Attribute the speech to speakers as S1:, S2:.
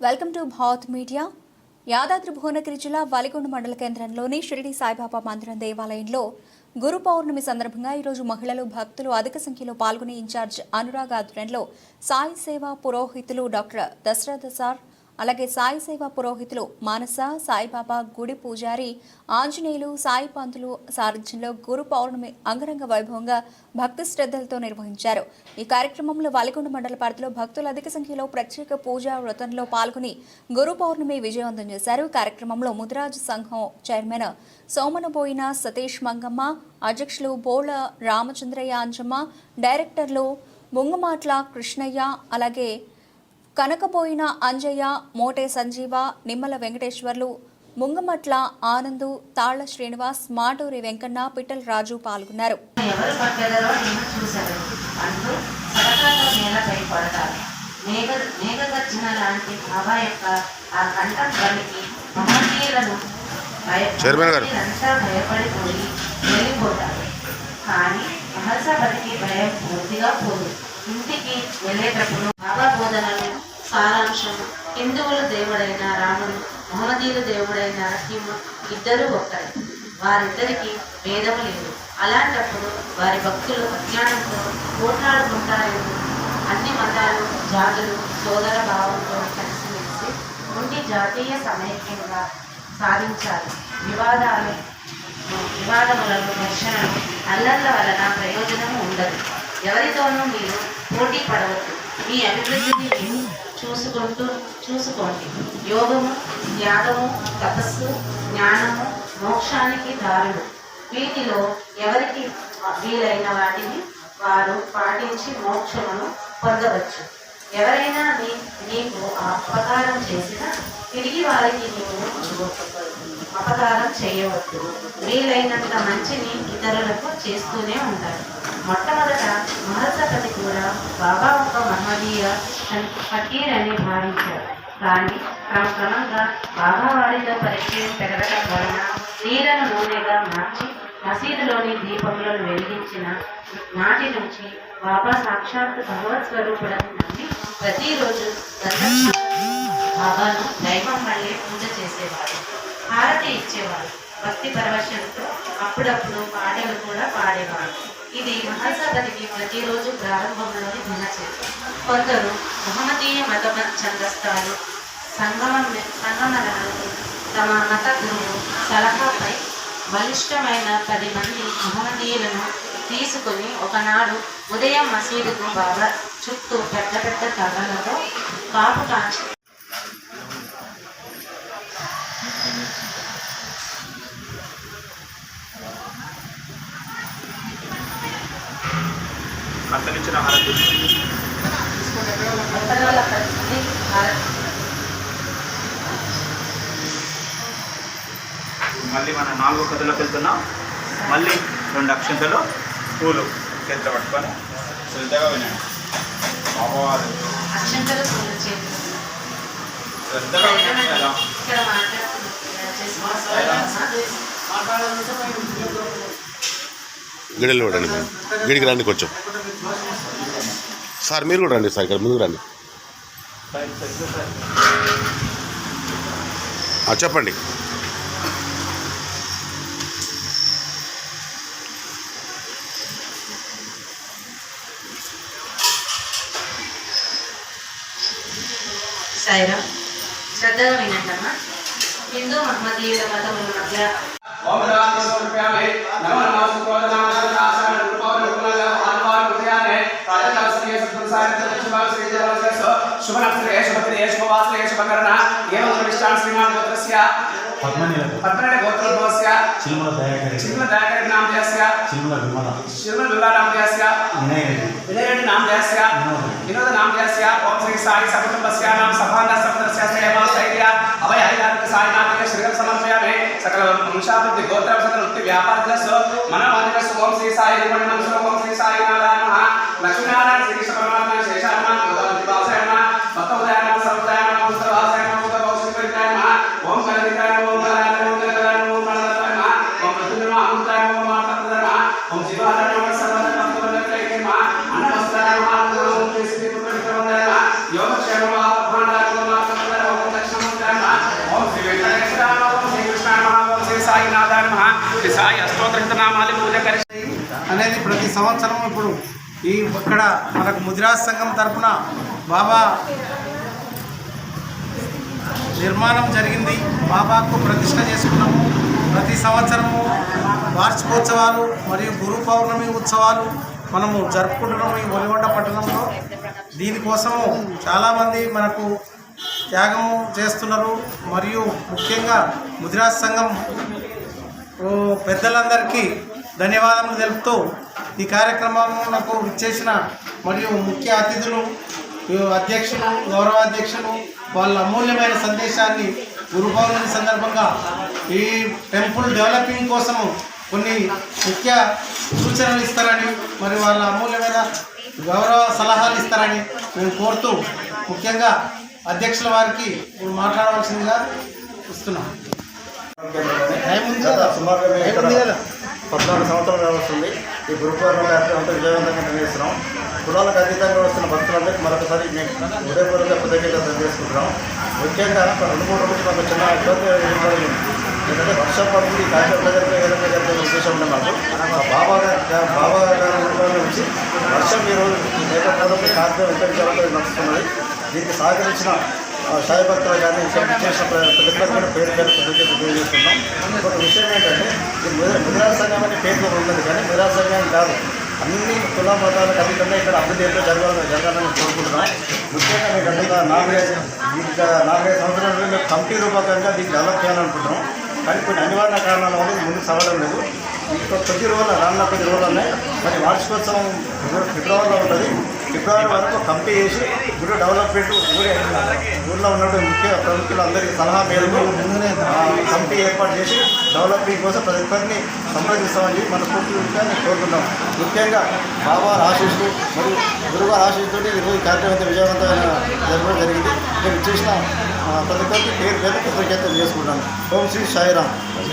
S1: Welcome to Bharat media. Yadadri Bhuvanagiri జిల్లా వలిగొండ మండల కేంద్రంలోని షిరిడి సాయిబాబా మందిరం దేవాలయంలో గురు పౌర్ణమి సందర్భంగా ఈరోజు మహిళలు భక్తులు అధిక సంఖ్యలో పాల్గొని ఇన్ఛార్జ్ అనురాగ్ ఆధ్వర్యంలో సాయి సేవా పురోహితులు డాక్టర్ దశరథ సార్, అలాగే సాయి సేవా పురోహితులు మానస, సాయిబాబా గుడి పూజారి ఆంజనేయులు, సాయి పంతులు సారథ్యంలో గురు పౌర్ణమి అంగరంగ వైభవంగా భక్తి శ్రద్ధలతో నిర్వహించారు. ఈ కార్యక్రమంలో వలిగొండ మండల పరిధిలో భక్తులు అధిక సంఖ్యలో ప్రత్యేక పూజా వ్రతంలో పాల్గొని గురు పౌర్ణమి విజయవంతం చేశారు. కార్యక్రమంలో ముదిరాజ్ సంఘం చైర్మన్ సోమనబోయిన సతీష్ మంగమ్మ, అధ్యక్షులు బోళ రామచంద్రయ్య అంజమ్మ, డైరెక్టర్లు ముంగమాట్ల కృష్ణయ్య, అలాగే కనకబోయిన అంజయ్య, మోటే సంజీవ, నిమ్మల వెంకటేశ్వర్లు, ముంగమట్ల ఆనందు, తాళ్ల శ్రీనివాస్, మాటూరి వెంకన్న, పిట్టల రాజు పాల్గొన్నారు.
S2: ఇంటికి వెళ్ళేటప్పుడు బాబా బోధనలు సారాంశం హిందువుల దేవుడైన రాముడు, మహమ్మదీయుల దేవుడైన రహీము ఇద్దరూ ఒక్కరే. వారిద్దరికి భేదము లేదు. అలాంటప్పుడు వారి భక్తులు అజ్ఞానంతో పోట్లాడుకుంటారేమో. అన్ని మతాలు, జాతులు సోదర భావంతో కలిసిమెలిసి ఉండి జాతీయ సమైక్యంగా సాధించాలి. వివాదములను ఘర్షణలు అల్లర్ల వలన ప్రయోజనము ఉండదు. ఎవరితోనూ మీరు పోటీ పడవద్దు. మీ అభివృద్ధిని మీరు చూసుకోండి. యోగము, త్యాగము, తపస్సు, జ్ఞానము మోక్షానికి దారులు. వీటిలో ఎవరికి వీలైన వాటిని వారు పాటించి మోక్షమును పొందవచ్చు. ఎవరైనా నీకు అపకారం చేసినా తిరిగి వారికి నీవు అపకారం చేయవద్దు. వీలైనంత మంచిని ఇతరులకు చేస్తూనే ఉంటారు. మొట్టమొదట మహర్షపతి కూడా బాబా ఒక మహమ్మదీయ ఫకీర్ అని భావించారు. కానీ క్రమంగా బాబా వారితో పరిచయం పెరగడం వలన నీళ్లను నూనెగా మార్చి మసీదులోని దీపములను వెలిగించిన నాటి నుంచి బాబా సాక్షాత్ భగవత్ స్వరూపుడని నమ్మి ప్రతిరోజు బాబాను దైవం వల్లే పూజ చేసేవారు, హారతి ఇచ్చేవారు. భక్తి పరవశంతో అప్పుడప్పుడు పాటలు కూడా పాడేవారు. ఇది మహర్షపతికి ప్రతిరోజు ప్రారంభంలోని దినచర్య. కొందరు మహమ్మదీయ మత ఛందస్థాలు సంగమనలను తమ మత గురువు సలహాపై బలిష్టమైన 10 మంది మహమ్మదీయులను తీసుకుని ఒకనాడు ఉదయం మసీదుకు బాబా చుట్టూ పెద్ద పెద్ద కర్రలతో కాపు కాంచి
S3: కత్తలిచ్చిన హారతి మళ్ళీ మనం 4వ కథలోకి వెళ్తున్నాం. మళ్ళీ 2 అక్షంతలు పూలు చేతిలో పట్టుకొని శ్రద్ధగా వినండి. బాబావారు శ్రద్ధగా వినండి.
S4: గిడెలు రండి, గిడికి రండి కొంచెం. సార్ మీరు కూడా రండి సార్, ఇక్కడ ముందుకు రండి. చెప్పండి.
S2: సాయిరాం, శ్రద్ధగా వినండమ్మా. హిందూ మహమ్మదీయుల మతముల మధ్య
S3: పద్మనే గోత్రోద్భవస్య చిల్మల దయాకరి నామధేయస్య చిల్మల నామధేయస్య వినయరెడ్డి నామధేయస్య వినోద నామధేయస్య ఓం శ్రీ సాయి సకుటుంబస్య నామ సభాన సప్తస్య సేవా స్థైర్య అభయ హరినాథ సాయినాథ శ్రీగం సమర్పయామి. సకల వంశాభివృద్ధి గోత్ర సకల వృత్తి వ్యాపారస్ మనోవాదికస్ ఓం శ్రీ సాయి నిర్మణం ఓం శ్రీ సాయి నారాయణ లక్ష్మీనారాయణ శ్రీ పరమాత్మ శేషాత్మ గోదావరి వాసాయ భక్త ఉదయాన సర్వదాయ వాసాయ ఓం కలదికాయ ఓం నారాయణ ఓం నారాయణ ఓం నారాయణ ఓం ప్రతిమ అమృతాయ ఓం మాతృధర్మ ఓం జీవారాయణ ఓం సర్వద భక్తవదకైమ అన్నవస్త్రాయ ఓం శ్రీ శ్రీ పుత్ర యోగక్షేమ భాండాయ ఓం మాతృధర్మ
S5: అనేది ప్రతి సంవత్సరం ఇప్పుడు ఇక్కడ మనకు ముదిరాజ్ సంఘం తరఫున బాబా నిర్మాణం జరిగింది. బాబాకు ప్రతిష్ట చేసుకున్నాము. ప్రతి సంవత్సరము వార్షికోత్సవాలు మరియు గురు పౌర్ణమి ఉత్సవాలు మనము జరుపుకుంటున్నాము ఈ ఒలిగొండ పట్టణంలో. దీనికోసము చాలామంది మనకు త్యాగము చేస్తున్నారు. మరియు ముఖ్యంగా ముదిరాజ్ సంఘం పెద్దలందరికీ ధన్యవాదములు తెలుపుతూ ఈ కార్యక్రమంలో విచ్చేసిన మరియు ముఖ్య అతిథులు, అధ్యక్షులు, గౌరవాధ్యక్షులు వాళ్ళ అమూల్యమైన సందేశాన్ని గురు పౌర్ణమి సందర్భంగా ఈ టెంపుల్ డెవలపింగ్ కోసము కొన్ని ముఖ్య సూచనలు ఇస్తారని మరి వాళ్ళ అమూల్యమైన గౌరవ సలహాలు ఇస్తారని మేము కోరుతూ ముఖ్యంగా అధ్యక్షుల వారికి మాట్లాడవలసిందిగా ఇస్తున్నాం.
S6: సుమారుగా ఇక్కడ 14 సంవత్సరాలు వస్తుంది. ఈ గురు పౌర్ణమి అంతా విజయవంతంగా నిర్వహిస్తున్నాం. కులాలకు అతీతంగా వస్తున్న భక్తులందరికీ మరొకసారి మేము హృదయపూర్వక కృతజ్ఞతలు తెలియజేసుకుంటున్నాం. ముఖ్యంగా 2-3 రోజులు మాకు చిన్న ఇబ్బంది ఏర్పడింది. ఎందుకంటే వర్షం పడుతుంది, కార్యక్రమం జరిపే ఉద్దేశం ఉంది మాకు. బాబా గారి నుంచి వర్షం ఈరోజు నేపథ్యంలో కార్యక్రమం విస్తరించాలని నడుస్తున్నది. దీనికి సహకరించిన సాయి భక్తులు కానీ చేసిన ప్రతి ఒక్కరికి పేరు కృతజ్ఞతలు తెలియజేస్తున్నాం. ఇంకొక విషయం ఏంటంటే ఈ ముదిరాజ్ సంఘం అనే పేరు ఉన్నది, కానీ ముదిరాజ్ సంఘం కాదు, అన్ని కుల మతాలకు అధికంగా ఇక్కడ అభివృద్ధి జరగాలని కోరుకుంటున్నాం. ముఖ్యంగా మీకు అంటే 4-5 సంవత్సరాల మేము కమిటీ రూపకంగా దీన్ని డెవలప్ చేయాలనుకుంటున్నాం. కానీ కొన్ని అనివార్య కారణాల వల్ల ముందుకు సాగడం లేదు. ఇంకో కొద్ది రోజులనే మరి వార్షికోత్సవం ఫిబ్రవరిలో ఉంటుంది. ఫిబ్రవరి వరకు కమిటీ చేసి గుడి డెవలప్మెంట్ ఊళ్ళో ఉన్నటువంటి ముఖ్య ప్రముఖులు అందరికీ సలహా మేరకు కమిటీ ఏర్పాటు చేసి డెవలపింగ్ కోసం ప్రతి ఒక్కరిని సంప్రదిస్తామని మనస్ఫూర్తిగా కోరుకుంటాం. ముఖ్యంగా బాబా ఆశీస్సులు మరియు గురుగారు ఆశీస్సుతో ఈరోజు కార్యక్రమం విజయవంతమైన జరగడం జరిగింది. నేను చేసిన ప్రతి ఒక్కరికి పేరు కృతజ్ఞతలు చేసుకుంటాను. ఓం శ్రీ సాయిరామ్.